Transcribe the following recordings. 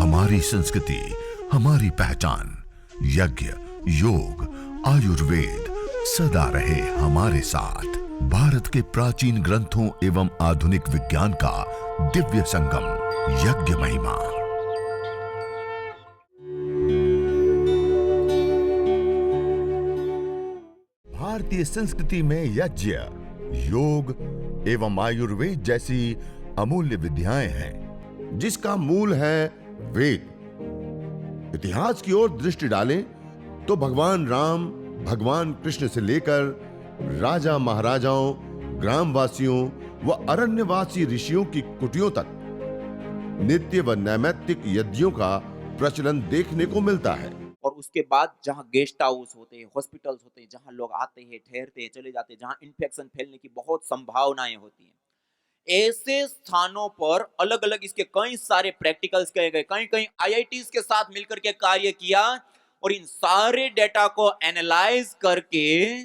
हमारी संस्कृति, हमारी पहचान। यज्ञ, योग, आयुर्वेद सदा रहे हमारे साथ। भारत के प्राचीन ग्रंथों एवं आधुनिक विज्ञान का दिव्य संगम, यज्ञ महिमा। भारतीय संस्कृति में यज्ञ, योग एवं आयुर्वेद जैसी अमूल्य विद्याएं हैं, जिसका मूल है वेद। इतिहास की ओर दृष्टि डालें तो भगवान राम, भगवान कृष्ण से लेकर राजा महाराजाओं, ग्रामवासियों व अरण्यवासी ऋषियों की कुटियों तक नित्य व नैमित्तिक यज्ञों का प्रचलन देखने को मिलता है। और उसके बाद जहां गेस्ट हाउस होते हैं, हॉस्पिटल्स होते हैं, जहां लोग आते हैं, ठहरते हैं, चले जाते हैं, जहां इन्फेक्शन फैलने की बहुत संभावनाएं होती हैं, ऐसे स्थानों पर अलग अलग इसके कई सारे प्रैक्टिकल्स किए गए, कई कई आईआईटीज के साथ मिलकर के कार्य किया और इन सारे डेटा को एनालाइज करके,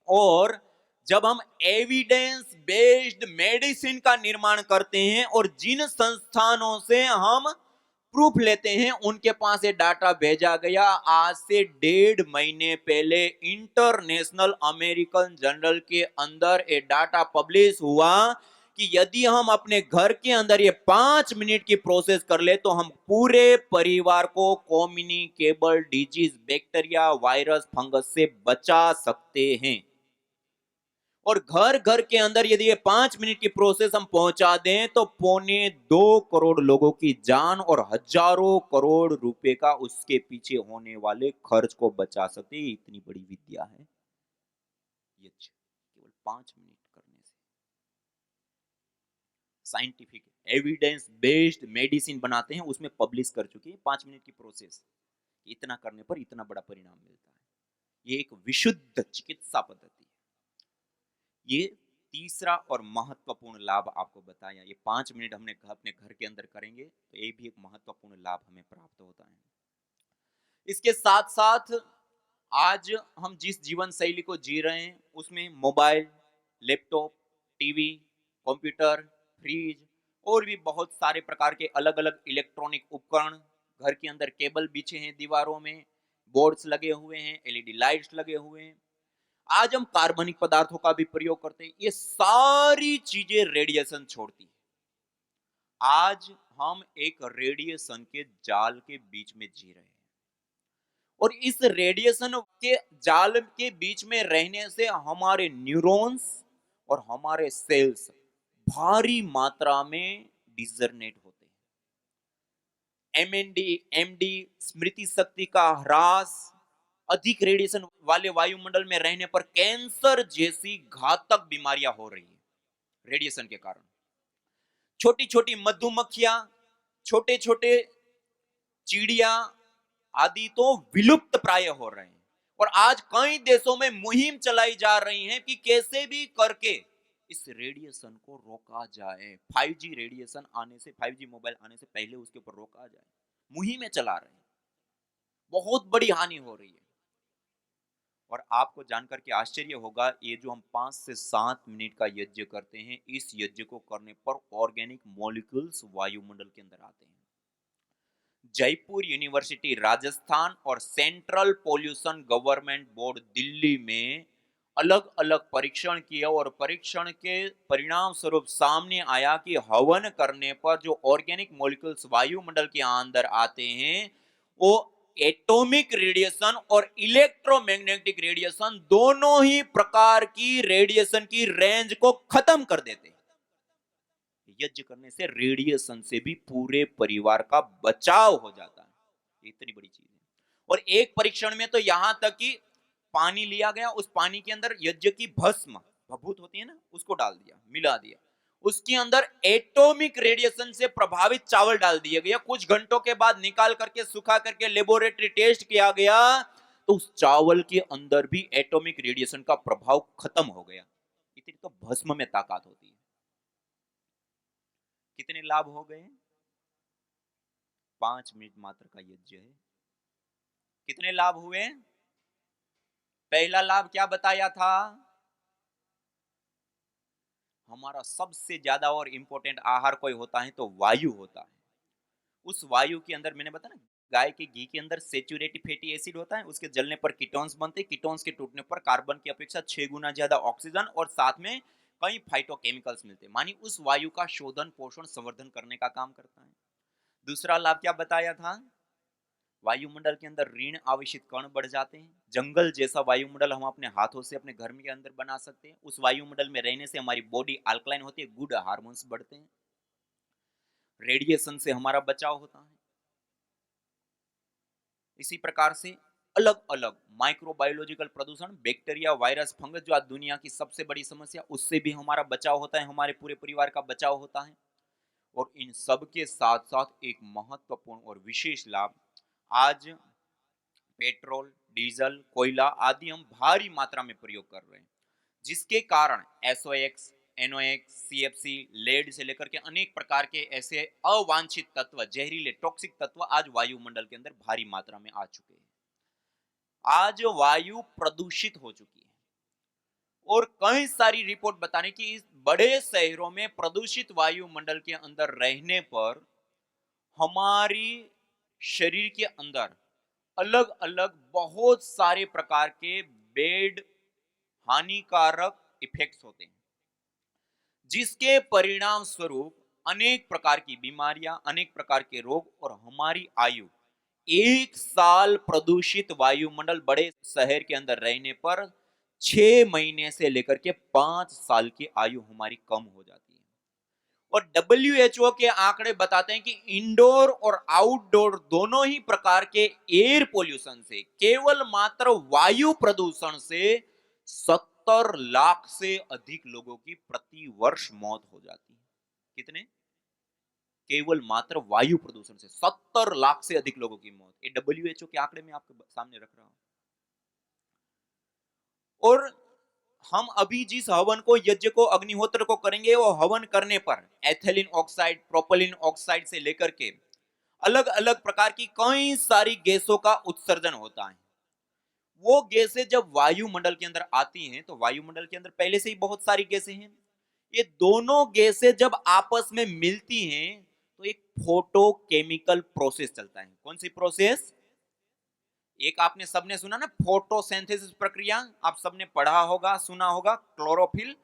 और जब हम एविडेंस बेस्ड मेडिसिन का निर्माण करते हैं और जिन संस्थानों से हम प्रूफ लेते हैं उनके पास ये डाटा भेजा गया। आज से 1.5 महीने पहले इंटरनेशनल अमेरिकन जर्नल के अंदर ये डाटा पब्लिश हुआ कि यदि हम अपने घर के अंदर ये 5 मिनट की प्रोसेस कर ले तो हम पूरे परिवार को communicable disease, bacteria, virus, fungus से बचा सकते हैं। और घर घर के अंदर यदि ये 5 मिनट की प्रोसेस हम पहुंचा दें तो 2.25 करोड़ लोगों की जान और हजारों करोड़ रुपए का उसके पीछे होने वाले खर्च को बचा सकते हैं। इतनी बड़ी विद्या है ये, केवल 5 मिनट करने से साइंटिफिक एविडेंस बेस्ड मेडिसिन बनाते हैं, उसमें पब्लिश कर चुके हैं 5 मिनट की प्रोसेस। इतना करने पर इतना बड़ा परिणाम मिलता है। ये एक विशुद्ध चिकित्सा पद्धति है। ये तीसरा और महत्वपूर्ण लाभ आपको बताया। ये 5 मिनट हमने अपने घर के अंदर करेंगे तो ये भी एक महत्वपूर्ण लाभ हमें प्राप्त होता है। इसके साथ साथ आज हम जिस जीवन शैली को जी रहे हैं उसमें mobile, laptop, TV, computer, fridge और भी बहुत सारे प्रकार के अलग अलग इलेक्ट्रॉनिक उपकरण, घर के अंदर केबल बिछे हैं, दीवारों में बोर्ड्स लगे हुए हैं, एलईडी लाइट्स लगे हुए हैं। आज हम कार्बनिक पदार्थों का भी प्रयोग करते हैं। ये सारी चीजें रेडिएशन छोड़ती है। आज हम एक रेडिएशन के जाल के बीच में जी रहे हैं और इस रेडिएशन के जाल के बीच में रहने से हमारे न्यूरॉन्स और हमारे सेल्स भारी मात्रा में डिजनरेट होते हैं। एमएनडी, एमडी, स्मृति शक्ति का ह्रास, अधिक रेडिएशन वाले वायुमंडल में रहने पर कैंसर जैसी घातक बीमारियां हो रही है रेडिएशन के कारण। छोटी छोटी मधुमक्खियां, छोटे छोटे चिड़िया आदि तो विलुप्त प्राय हो रहे हैं और आज कई देशों में मुहिम चलाई जा रही है कि कैसे भी करके इस रेडिएशन को रोका जाए। 5G रेडिएशन आने से, 5G मोबाइल आने से पहले उसके ऊपर रोका जाए। मुहिमें चला रहे हैं, बहुत बड़ी हानि हो रही है। और आपको जानकर के आश्चर्य होगा, ये जो हम 5 से 7 मिनट का यज्ञ करते हैं, इस यज्ञ को करने पर ऑर्गेनिक मॉलिक्यूल्स वायुमंडल के अंदर आते हैं। जयपुर यूनिवर्सिटी राजस्थान और central pollution government board Delhi में अलग अलग परीक्षण किए और परीक्षण के परिणाम स्वरूप सामने आया कि हवन करने पर जो ऑर्गेनिक मॉलिक्यूल्स वायुमंडल के अंदर आते हैं वो एटॉमिक रेडिएशन और इलेक्ट्रोमैग्नेटिक रेडिएशन दोनों ही प्रकार की रेडिएशन की रेंज को खत्म कर देते हैं। यज्ञ करने से रेडिएशन से भी पूरे परिवार का बचाव हो जाता है। इतनी बड़ी चीज है। और एक परीक्षण में तो यहां तक कि पानी लिया गया, उस पानी के अंदर यज्ञ की भस्म, भभूत होती है ना, उसको डाल दिया, मिला दिया, उसके अंदर एटॉमिक रेडिएशन से प्रभावित चावल डाल दिया गया। कुछ घंटों के बाद निकाल करके सुखा करके लेबोरेटरी टेस्ट किया गया तो उस चावल के अंदर भी एटॉमिक रेडिएशन का प्रभाव खत्म हो गया। इतनी तो भस्म में ताकत होती है। कितने लाभ हो गए? 5 मिनट मात्र का यज्ञ है। कितने लाभ हुए? पहला लाभ क्या बताया था? हमारा सबसे ज्यादा और इंपॉर्टेंट आहार कोई होता है तो वायु होता है। उस वायु के अंदर मैंने बताया ना, गाय के घी के अंदर सैचुरेटेड फैटी एसिड होता है, उसके जलने पर कीटोन्स बनते हैं, कीटोन्स के टूटने पर कार्बन की अपेक्षा 6 गुना ज्यादा ऑक्सीजन और साथ में कई फाइटोकेमिकल्स मिलते हैं, मानी उस वायु का शोधन पोषण संवर्धन करने का काम करता है। दूसरा लाभ क्या बताया था, वायुमंडल के अंदर ऋण आवेशित कण बढ़ जाते हैं। जंगल जैसा वायुमंडल हम अपने हाथों से अपने घर के अंदर बना सकते हैं। उस वायुमंडल में रहने से हमारी बॉडी अल्कलाइन होती है, गुड हार्मोन्स बढ़ते हैं, रेडिएशन से हमारा बचाव होता है। इसी प्रकार से अलग अलग माइक्रोबायोलॉजिकल प्रदूषण, बैक्टीरिया, वायरस, फंगस, जो आज दुनिया की सबसे बड़ी समस्या, उससे भी हमारा बचाव होता है, हमारे पूरे परिवार का बचाव होता है। और इन सब के साथ साथ एक महत्वपूर्ण और विशेष लाभ, आज पेट्रोल, डीजल, कोयला आदि हम भारी मात्रा में प्रयोग कर रहे हैं, जिसके कारण एसओएक्स, एनओएक्स, सीएफसी, लेड से लेकर के अनेक प्रकार के ऐसे अवांछित तत्व, जहरीले टॉक्सिक तत्व आज वायुमंडल के अंदर भारी मात्रा में आ चुके हैं। आज वायु प्रदूषित हो चुकी है और कई सारी रिपोर्ट बताने की इस बड़े शहरों में प्रदूषित वायुमंडल के अंदर रहने पर हमारी शरीर के अंदर अलग अलग बहुत सारे प्रकार के बेड हानिकारक इफेक्ट्स होते हैं, जिसके परिणाम स्वरूप अनेक प्रकार की बीमारियां, अनेक प्रकार के रोग और हमारी आयु 1 साल प्रदूषित वायुमंडल बड़े शहर के अंदर रहने पर 6 महीने से लेकर के 5 साल की आयु हमारी कम हो जाती है। और WHO के आंकड़े बताते हैं कि इंडोर और आउटडोर दोनों ही प्रकार के एयर पोल्यूशन से, केवल मात्र वायु प्रदूषण से 70 लाख से अधिक लोगों की प्रति वर्ष मौत हो जाती है। कितने? केवल मात्र वायु प्रदूषण से 70 लाख से अधिक लोगों की मौत। ये WHO के आंकड़े में आपके सामने रख रहा हूं। और हम अभी जिस हवन को, यज्ञ को, अग्निहोत्र को करेंगे, वो हवन करने पर एथिलीन ऑक्साइड, प्रोपिलीन ऑक्साइड से लेकर के अलग अलग प्रकार की कई सारी गैसों का उत्सर्जन होता है। वो गैसें जब वायुमंडल के अंदर आती हैं, तो वायुमंडल के अंदर पहले से ही बहुत सारी गैसें हैं। ये दोनों गैसें जब आपस में मिलती हैं, तो एक फोटोकेमिकल प्रोसेस चलता है। कौन सी प्रोसेस? एक आपने सबने सुना ना, फोटोसिंथेसिस प्रक्रिया, आप सबने पढ़ा होगा, सुना होगा। क्लोरोफिल,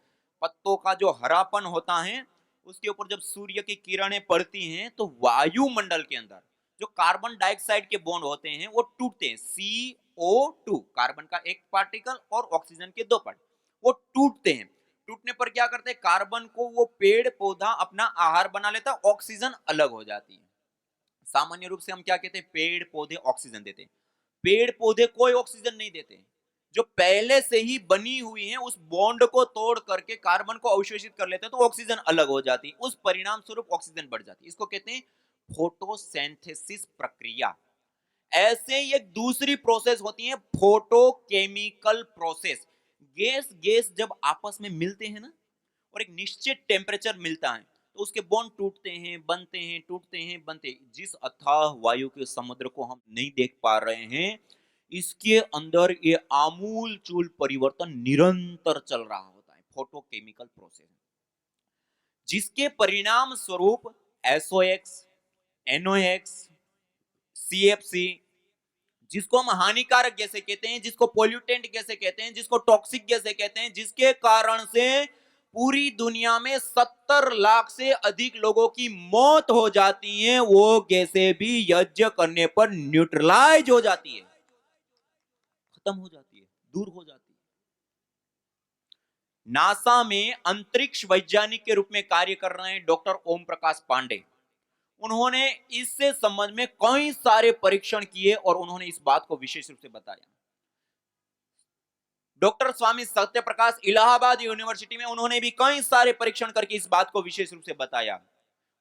पत्तों का जो हरापन होता है, उसके ऊपर जब सूर्य की किरणें पड़ती हैं, तो वायुमंडल के अंदर जो कार्बन डाइऑक्साइड के बॉन्ड होते हैं वो टूटते हैं। CO2, कार्बन का एक पार्टिकल और ऑक्सीजन के 2 पार्टिकल, वो टूटते हैं। टूटने पर क्या करते हैं, कार्बन को वो पेड़ पौधा अपना आहार बना लेता, ऑक्सीजन अलग हो जाती है। सामान्य रूप से हम क्या कहते हैं, पेड़ पौधे ऑक्सीजन देते हैं। पेड़ पौधे कोई ऑक्सीजन नहीं देते, जो पहले से ही बनी हुई है उस बॉन्ड को तोड़ करके कार्बन को अवशोषित कर लेते हैं, तो ऑक्सीजन अलग हो जाती है, उस परिणाम स्वरूप ऑक्सीजन बढ़ जाती है। इसको कहते हैं फोटोसिंथेसिस प्रक्रिया। ऐसे ही एक दूसरी प्रोसेस होती है फोटोकेमिकल प्रोसेस। गैस गैस जब आपस में मिलते हैं ना, और एक निश्चित टेम्परेचर मिलता है, तो उसके बॉन्ड टूटते हैं, बनते हैं, टूटते हैं, बनते हैं। जिस अथाह वायु के समुद्र को हम नहीं देख पा रहे हैं, इसके अंदर ये आमूल चूल परिवर्तन निरंतर चल रहा होता है, फोटोकेमिकल प्रोसेस, जिसके परिणाम स्वरूप एसओएक्स, एनओएक्स, सीएफसी, जिसको हम हानिकारक गैसें कहते हैं, जिसको पोल्यूटेंट गैसें कहते हैं, जिसको टॉक्सिक गैसें कहते हैं, जिसके कारण से पूरी दुनिया में 70 लाख से अधिक लोगों की मौत हो जाती है, वो गैसें भी यज्ञ करने पर न्यूट्रलाइज हो जाती है, खत्म हो जाती है, दूर हो जाती है। नासा में अंतरिक्ष वैज्ञानिक के रूप में कार्य कर रहे हैं डॉक्टर ओम प्रकाश पांडे। उन्होंने इससे संबंध में कई सारे परीक्षण किए और उन्होंने इस बात को विशेष रूप से बताया। डॉक्टर स्वामी सत्यप्रकाश इलाहाबाद यूनिवर्सिटी में उन्होंने भी कई सारे परीक्षण करके इस बात को विशेष रूप से बताया।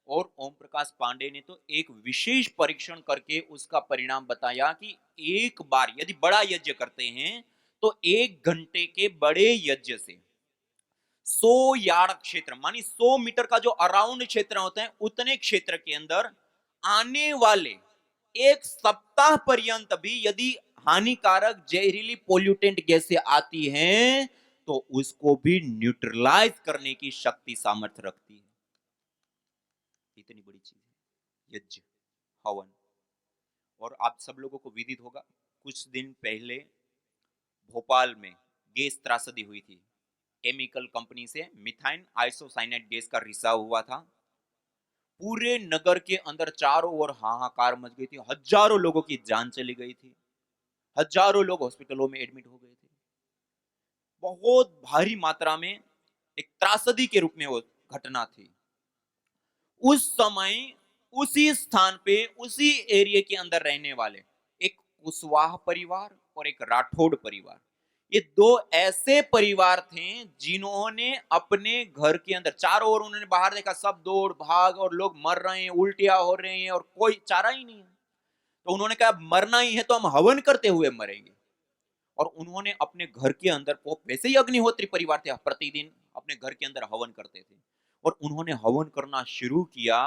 और ओम प्रकाश पांडे ने तो एक विशेष परीक्षण करके उसका परिणाम बताया कि एक बार यदि बड़ा यज्ञ करते हैं, तो 1 घंटे के बड़े यज्ञ से 100 यार्ड क्षेत्र, मानी 100 मीटर का जो अराउंड क्षेत्र होता है, उतने क्षेत्र के अंदर आने वाले 1 सप्ताह पर्यंत भी यदि हानिकारक जहरीली पोल्यूटेंट गैसें आती हैं, तो उसको भी न्यूट्रलाइज करने की शक्ति सामर्थ्य रखती है। इतनी बड़ी चीज है यज्ञ, हवन। और आप सब लोगों को विदित होगा, कुछ दिन पहले भोपाल में गैस त्रासदी हुई थी। केमिकल कंपनी से मिथाइन आइसोसाइनेट गैस का रिसाव हुआ था। पूरे नगर के अंदर चारों ओर हाहाकार मच गई थी, हजारों लोगों की जान चली गई थी, हजारों लोग हॉस्पिटलों में एडमिट हो गए थे। बहुत भारी मात्रा में एक त्रासदी के रूप में वो घटना थी। उस समय उसी स्थान पे उसी एरिया के अंदर रहने वाले एक कुशवाहा परिवार और एक राठौड़ परिवार, ये दो ऐसे परिवार थे जिन्होंने अपने घर के अंदर चारों ओर उन्होंने बाहर देखा, सब दौड़ भाग और लोग मर रहे हैं, उल्टियां हो रही हैं और कोई चारा ही नहीं है। तो उन्होंने कहा मरना ही है तो हम हवन करते हुए मरेंगे। और उन्होंने अपने घर के अंदर, वो वैसे ही अग्निहोत्री परिवार थे, प्रतिदिन अपने घर के अंदर हवन करते थे और उन्होंने हवन करना शुरू किया।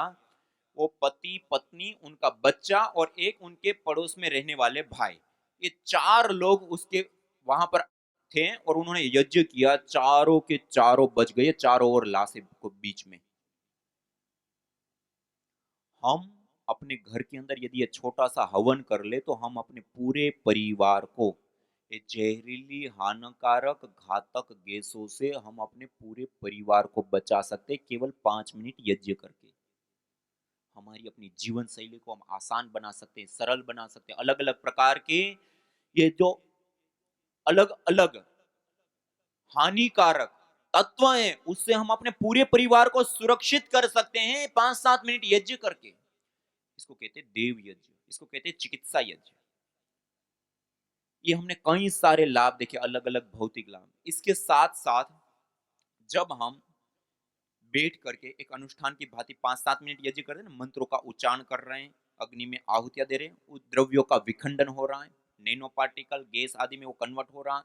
वो पति पत्नी उनका बच्चा और एक उनके पड़ोस में रहने वाले भाई, ये चार लोग उसके वहां पर थे और उन्होंने यज्ञ किया। चारों के चारों बच गए, चारों ओर लाशें को बीच में। हम अपने घर के अंदर यदि ये छोटा सा हवन कर ले तो हम अपने पूरे परिवार को ये जहरीली हानिकारक घातक गैसों से हम अपने पूरे परिवार को बचा सकते हैं, केवल 5 मिनट यज्ञ करके। हमारी अपनी जीवन शैली को हम आसान बना सकते हैं, सरल बना सकते हैं। अलग अलग प्रकार के ये जो अलग अलग हानिकारक तत्व हैं, उससे हम अपने पूरे परिवार को सुरक्षित कर सकते हैं 5-7 मिनट यज्ञ करके। इसको कहते हैं देव यज्ञ, इसको कहते हैं चिकित्सा यज्ञ। ये हमने कई सारे लाभ देखे, अलग अलग भौतिक लाभ। इसके साथ साथ जब हम बैठ करके एक अनुष्ठान की भांति 5-7 मिनट यज्ञ कर रहे हैं ना, मंत्रों का उच्चारण कर रहे हैं, अग्नि में आहुतियां दे रहे हैं, उस द्रव्यों का विखंडन हो रहा है, नैनो पार्टिकल गैस आदि में वो कन्वर्ट हो रहा है,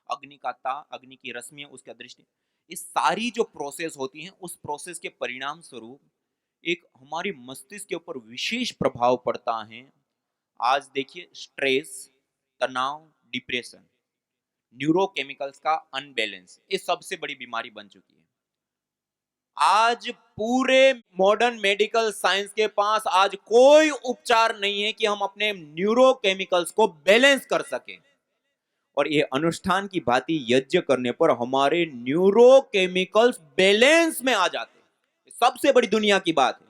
अग्नि का ता, अग्नि की रश्मि, उसका दृष्टि, इस सारी जो प्रोसेस होती है, उस प्रोसेस के परिणाम स्वरूप एक हमारी मस्तिष्क के ऊपर विशेष प्रभाव पड़ता है। आज देखिए, स्ट्रेस, तनाव, डिप्रेशन, न्यूरोकेमिकल्स का अनबैलेंस, ये सबसे बड़ी बीमारी बन चुकी है। आज पूरे मॉडर्न मेडिकल साइंस के पास आज कोई उपचार नहीं है कि हम अपने न्यूरोकेमिकल्स को बैलेंस कर सकें। और ये अनुष्ठान की भांति यज्ञ करने पर हमारे न्यूरोकेमिकल्स बैलेंस में आ जाते हैं। सबसे बड़ी दुनिया की बात है,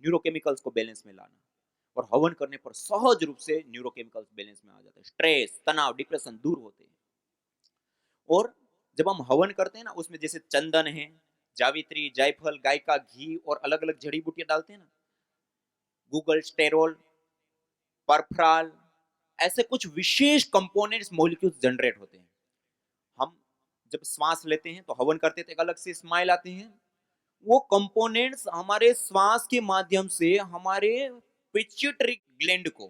न्यूरोकेमिकल्स को बैलेंस में लाना। और हवन करने पर सहज रूप से न्यूरोकेमिकल्स बैलेंस में आ जाते हैं, स्ट्रेस, तनाव, डिप्रेशन दूर होते हैं। और जब हम हवन करते हैं ना, उसमें जैसे चंदन है, जावित्री, जायफल, गाय का घी और अलग अलग जड़ी बूटियां डालते हैं ना, गूगल स्टेरोल, परफ्राल, ऐसे कुछ विशेष कंपोनेंट्स, मॉलिक्यूल्स जनरेट होते हैं। हम जब श्वास लेते हैं तो हवन करते थे, एक अलग से स्माइल आती है। वो कंपोनेंट्स हमारे श्वास के माध्यम से हमारे पिट्यूटरी ग्लैंड को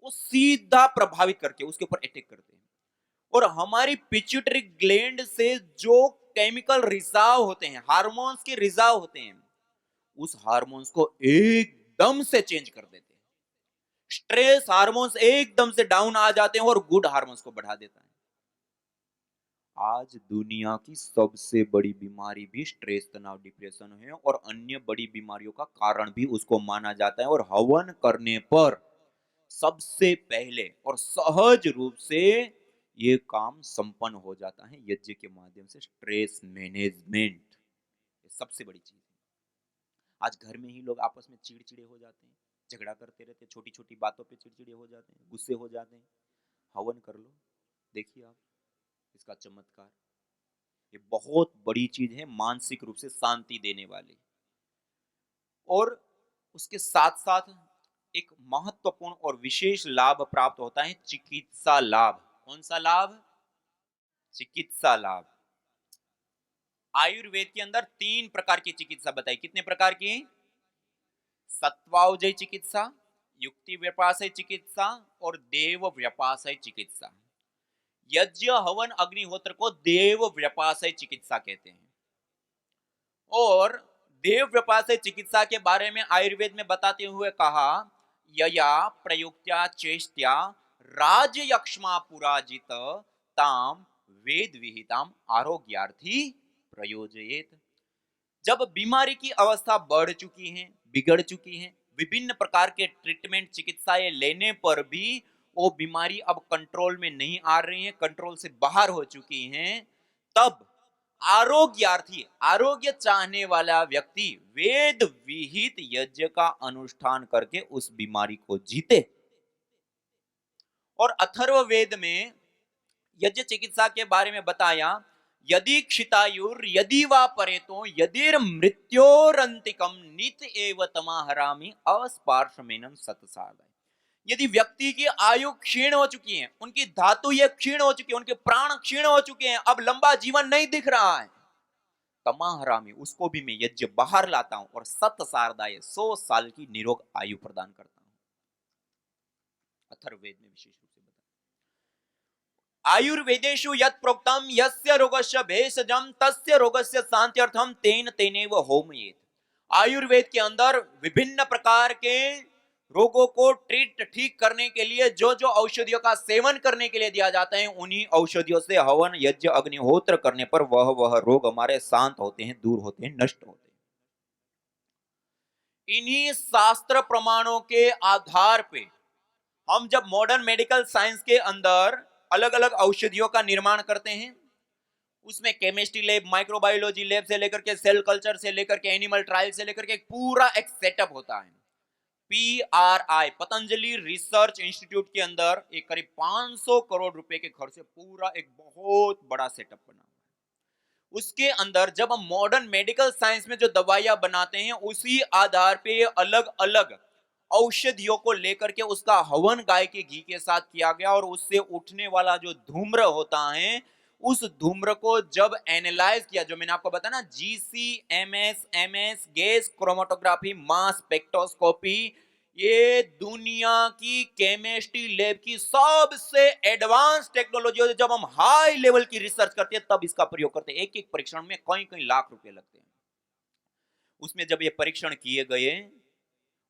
वो सीधा प्रभावित करके उसके ऊपर अटैक करते हैं। और हमारी पिट्यूटरी ग्लैंड से जो केमिकल रिसाव होते हैं, हार्मोन्स के रिसाव होते हैं, उस हार्मोन्स को एकदम से चेंज कर देते हैं। स्ट्रेस हार्मोन्स एकदम से डाउन आ जाते हैं और गुड हार्मोन्स को बढ़ा देता है। आज दुनिया की सबसे बड़ी बीमारी भी स्ट्रेस, तनाव, डिप्रेशन है और अन्य बड़ी बीमारियों का कारण भी उसको माना जाता है। और हवन करने पर सबसे पहले और सहज रूप से ये काम संपन्न हो जाता है यज्ञ के माध्यम से। स्ट्रेस मैनेजमेंट सबसे बड़ी चीज है। आज घर में ही लोग आपस में चिड़चिड़े हो जाते हैं, झगड़ा करते रहते हैं, छोटी छोटी बातों पे चिड़चिड़े हो जाते हैं, गुस्से हो जाते हैं। हवन कर लो, देखिए आप इसका चमत्कार। ये बहुत बड़ी चीज है, मानसिक रूप से शांति देने वाली। और उसके साथ साथ एक महत्वपूर्ण और विशेष लाभ प्राप्त होता है, चिकित्सा लाभ। कौन सा लाभ? चिकित्सा लाभ। आयुर्वेद के अंदर 3 प्रकार की चिकित्सा बताई। कितने प्रकार की? सत्वावजय चिकित्सा, युक्ति व्यपाशय चिकित्सा और देव व्यपाशय चिकित्सा। यज्ञ, हवन, अग्निहोत्र को देव व्यपाशय चिकित्सा कहते हैं। और देव व्यपाशय चिकित्सा के बारे में आयुर्वेद में बताते हुए कहा, यया प्रयुक्त्या चेष्ट्या राजयक्ष्मा पुराजित ताम वेद विहिताम आरोग्यार्थी प्रयोजयेत। जब बीमारी की अवस्था बढ़ चुकी है, बिगड़ चुकी है, विभिन्न प्रकार के ट्रीटमेंट चिकित्साएं लेने पर भी वो बीमारी अब कंट्रोल में नहीं आ रही है, कंट्रोल से बाहर हो चुकी हैं, तब आरोग्यार्थी, आरोग्य चाहने वाला व्यक्ति वेद विहित यज्ञ का अनुष्ठान करके उस बीमारी को जीते। और अथर्व वेद में यज्ञ चिकित्सा के बारे में बताया, यदि क्षितायुर यदि वा परेतो यदिर मृत्योरंतिकम नित एव तमाहरामि अस्पार्शमेनम सतसादाय। यदि व्यक्ति की आयु क्षीण हो चुकी है, उनकी धातु ये क्षीण हो चुकी है, उनके प्राण क्षीण हो चुके हैं, अब लंबा जीवन नहीं दिख रहा है, तमाहरामि उसको भी मैं यज्ञ बाहर लाता हूं और सतसारदाय 100 साल की निरोग आयु प्रदान करता हूं। अथर्ववेद में विशेष रूप से बताया, आयुर्वेदेषु यत् प्रोक्तम यस्य रोगस्य भेषजम तस्य रोगस्य शांत्यर्थम तेन तेनेव होमयेत्। आयुर्वेद के अंदर विभिन्न प्रकार के रोगों को ठीक करने के लिए जो जो औषधियों का सेवन करने के लिए दिया जाता है, उन्हीं औषधियों से हवन यज्ञ अग्निहोत्र करने पर वह रोग हमारे शांत होते हैं, दूर होते हैं, नष्ट होते हैं। इन्हीं शास्त्र प्रमाणों के आधार पे हम जब मॉडर्न मेडिकल साइंस के अंदर अलग अलग औषधियों का निर्माण करते हैं, उसमें केमिस्ट्री लैब, माइक्रोबायोलॉजी लैब से लेकर के सेल कल्चर से लेकर के एनिमल ट्रायल से लेकर के पूरा एक सेटअप होता है। PRI पतंजलि रिसर्च इंस्टीट्यूट के अंदर एक करीब 500 करोड़ रुपए के खर्च से पूरा एक बहुत बड़ा सेटअप बना। उसके अंदर जब हम मॉडर्न मेडिकल साइंस में जो दवाइयां बनाते हैं, उसी आधार पे अलग अलग औषधियों को लेकर के उसका हवन गाय के घी के साथ किया गया, और उससे उठने वाला जो धूम्र होता है, उस धूम्र को जब एनालाइज किया, जो मैंने आपको बताया ना, GC-MS, MS, gas chromatography, mass spectroscopy, ये दुनिया की केमिस्ट्री लैब की सबसे एडवांस टेक्नोलॉजी है। जब हम हाई लेवल की रिसर्च करते हैं तब इसका प्रयोग करते हैं। एक एक परीक्षण में कई कई लाख रुपए लगते हैं। उसमें जब ये परीक्षण किए गए,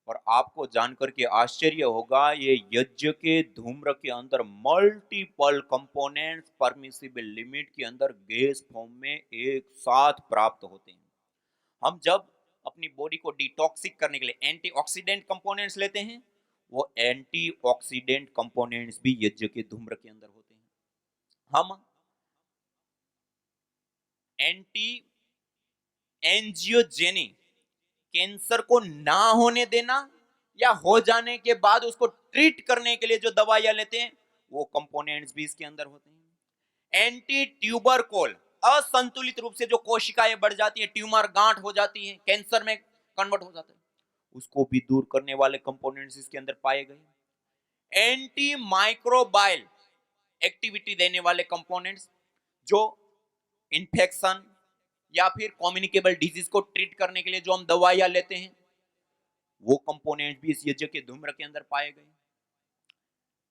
और आपको जानकर के आश्चर्य होगा, ये यज्ञ के धूम्र के अंदर मल्टीपल कंपोनेंट्स परमिसिबल लिमिट के अंदर गैस फॉर्म में एक साथ प्राप्त होते हैं। हम जब अपनी बॉडी को डिटॉक्सिक करने के लिए एंटीऑक्सीडेंट कंपोनेंट्स लेते हैं, वो एंटीऑक्सीडेंट कंपोनेंट्स भी यज्ञ के धूम्र के अंदर होते हैं। हम एंटी एंजियोजेनिक, कैंसर को ना होने देना या हो जाने के बाद उसको ट्रीट करने के लिए जो दवाइयां लेते हैं, वो कंपोनेंट्स भी इसके अंदर होते हैं। एंटी ट्यूबरकोल, असंतुलित रूप से जो कोशिकाएं बढ़ जाती है, ट्यूमर गांठ हो जाती है, कैंसर में कन्वर्ट हो जाता है, उसको भी दूर करने वाले कंपोनेंट्स इसके अंदर पाए गए। एंटी माइक्रोबाइल एक्टिविटी देने वाले कंपोनेंट्स, जो इन्फेक्शन या फिर कम्युनिकेबल डिजीज को ट्रीट करने के लिए जो हम दवाइयां लेते हैं, वो कंपोनेंट भी इस यज्ञ के धूम्र के अंदर पाए गए।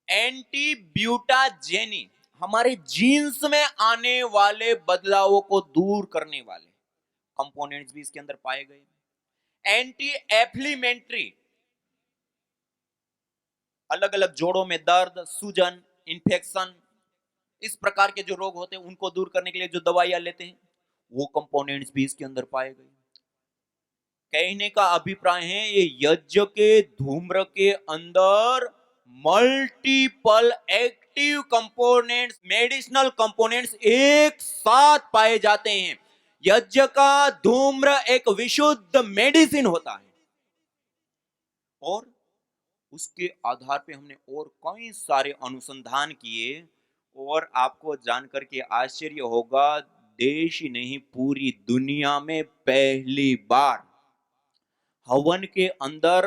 एंटी ब्यूटाजेनी, हमारे जीन्स में आने वाले बदलावों को दूर करने वाले कंपोनेंट्स भी इसके अंदर पाए गए। एंटी एफ्लीमेंट्री, अलग अलग जोड़ों में दर्द, सूजन, इन्फेक्शन, इस प्रकार के जो रोग होते हैं उनको दूर करने के लिए जो दवाइयां लेते हैं, वो कंपोनेंट्स भी इसके अंदर पाए गए। कहने का अभिप्राय है, ये यज्ञ के धूम्र के अंदर multiple active components, medicinal components एक साथ पाए जाते हैं। यज्ञ का धूम्र एक विशुद्ध मेडिसिन होता है, और उसके आधार पे हमने और कई सारे अनुसंधान किए, और आपको जानकर के आश्चर्य होगा, देश ही नहीं पूरी दुनिया में पहली बार हवन के अंदर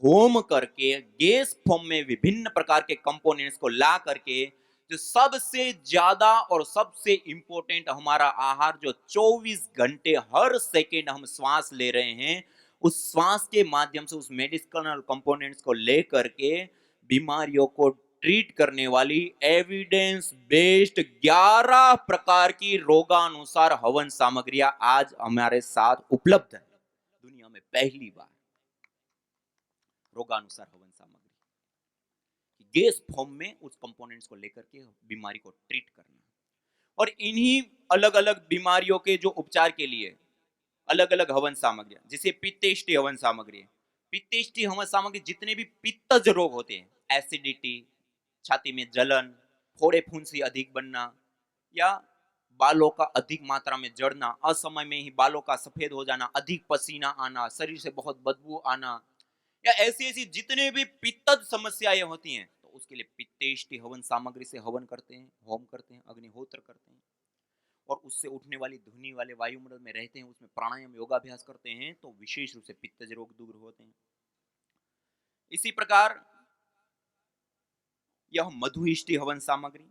होम करके गैस फॉर्म में विभिन्न प्रकार के कंपोनेंट्स को ला करके, जो सबसे ज्यादा और सबसे इंपॉर्टेंट हमारा आहार, जो 24 घंटे हर सेकेंड हम श्वास ले रहे हैं, उस श्वास के माध्यम से उस मेडिसिनल कंपोनेंट्स को लेकर के बीमारियों को ट्रीट करने वाली एविडेंस बेस्ड 11 प्रकार की रोगानुसार हवन सामग्रियां आज हमारे साथ उपलब्ध है। दुनिया में पहली बार रोगानुसार हवन सामग्री गैस फॉर्म में उस कंपोनेंट्स को लेकर के बीमारी को ट्रीट करना। और इन्हीं अलग अलग बीमारियों के जो उपचार के लिए अलग अलग हवन सामग्रियां, जिसे पित्तेष्टि हवन सामग्री, पित्तेष्टि हवन सामग्री जितने भी पित्तज रोग होते हैं, एसिडिटी, छाती में जलन, फोड़े फुंसी अधिक बनना, या बालों का अधिक मात्रा में जड़ना, असमय में ही बालों का सफेद हो जाना, अधिक पसीना आना, शरीर से बहुत बदबू आना, या ऐसी ऐसी जितने भी पित्तज समस्याएं होती हैं, तो उसके लिए पित्तेष्टि हवन सामग्री से हवन करते हैं, होम करते हैं, अग्निहोत्र करते हैं, और उससे उठने वाली ध्वनि वाले वायुमंडल में रहते हैं, उसमें प्राणायाम योगाभ्यास करते हैं, तो विशेष रूप से पित्तज रोग दूर होते हैं। इसी प्रकार यह मधुइष्टि हवन सामग्री,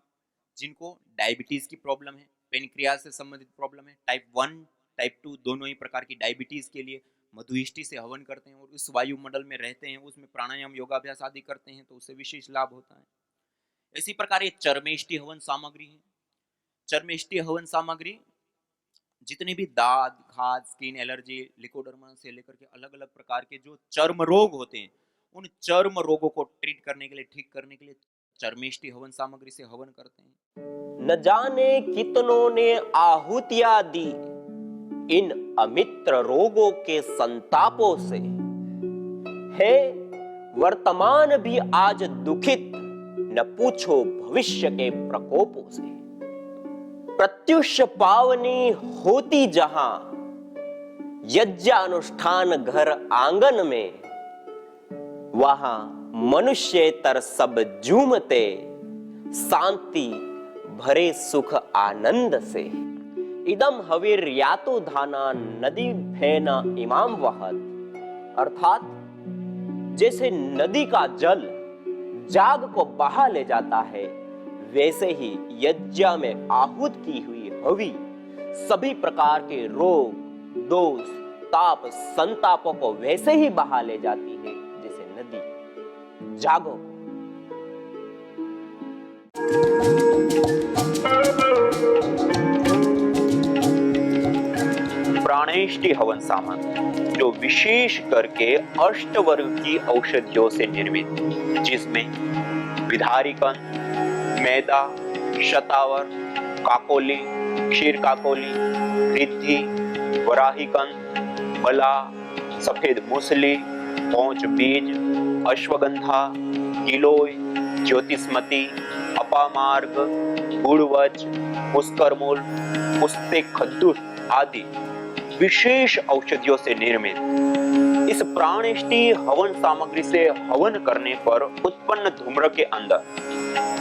जिनको डायबिटीज की प्रॉब्लम है, पेनक्रियाज से संबंधित प्रॉब्लम है, टाइप 1 टाइप 2 दोनों ही प्रकार की डायबिटीज के लिए मधुइष्टि से हवन करते हैं, और उस वायुमंडल में रहते हैं, उसमें प्राणायाम योगाभ्यास आदि करते हैं, तो उससे विशेष लाभ होता है। इसी प्रकार ये चर्मेष्टि हवन सामग्री है। चर्मेष्टि हवन सामग्री जितने भी दाद, खाज, स्किन एलर्जी, लिकोडर्मा से लेकर के अलग अलग प्रकार के जो चर्म रोग होते हैं, उन चर्म रोगों को ट्रीट करने के लिए, ठीक करने के लिए चर्मेष्टि हवन सामग्री से हवन करते हैं। न जाने कितनों ने आहुतियां दी इन अमित्र रोगों के संतापों से, है वर्तमान भी आज दुखित, न पूछो भविष्य के प्रकोपों से। प्रत्युष पावनी होती जहां यज्ञानुष्ठान घर आंगन में, वहां मनुष्येतर सब झूमते शांति भरे सुख आनंद से। इदम हविर्यातो धाना नदी फेना इमाम वहत, अर्थात जैसे नदी का जल जाग को बहा ले जाता है, वैसे ही यज्ञ में आहूत की हुई हवि सभी प्रकार के रोग, दोष, ताप, संतापों को वैसे ही बहा ले जाती है जैसे नदी। जागो। प्राणेष्टि हवन सामग्री जो विशेष करके अष्टवर्ग की औषधियों से निर्मित, जिसमें विधारिकन, मैदा, शतावर, काकोली, क्षीर काकोली, रिद्धि, वराहिकन, बला, सफेद मूसली, पौंच बीज, अश्वगंधा, गिलोय, ज्योतिष्मती, अपामार्ग, गुड़वज, पुष्करमूल, पुस्ते खद्दुष आदि विशेष औषधियों से निर्मित इस प्राणेष्टि हवन सामग्री से हवन करने पर उत्पन्न धूम्र के अंदर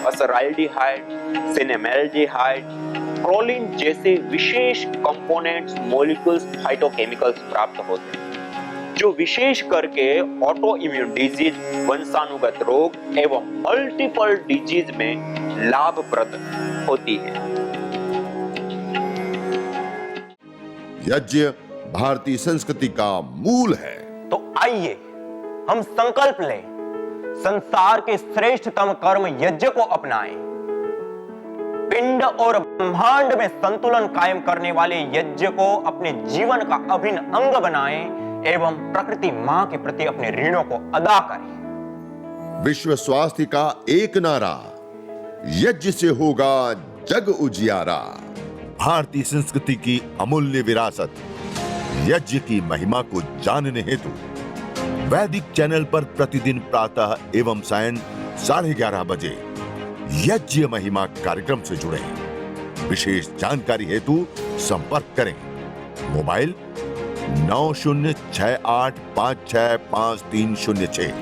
असराल्डिहाइड, सिनेमेल्डिहाइड, प्रोलिन जैसे विशेष कंपोनेंट्स, मॉलिक्यूल्स, फाइटोकेमिकल्स प्राप्त होते हैं, जो विशेष करके ऑटो इम्यून डिजीज, वंशानुगत रोग एवं मल्टीपल डिजीज में लाभप्रद होती है। यज्ञ भारतीय संस्कृति का मूल है। तो आइए हम संकल्प लें, संसार के श्रेष्ठतम कर्म यज्ञ को अपनाएं। पिंड और ब्रह्मांड में संतुलन कायम करने वाले यज्ञ को अपने जीवन का अभिन्न अंग बनाएं एवं प्रकृति मां के प्रति अपने ऋणों को अदा करें। विश्व स्वास्थ्य का एक नारा, यज्ञ से होगा जग उजियारा। भारतीय संस्कृति की अमूल्य विरासत यज्ञ की महिमा को जानने हेतु वैदिक चैनल पर प्रतिदिन प्रातः एवं सायं 11:30 बजे यज्ञ महिमा कार्यक्रम से जुड़े। विशेष जानकारी हेतु संपर्क करें। मोबाइल 9068565306।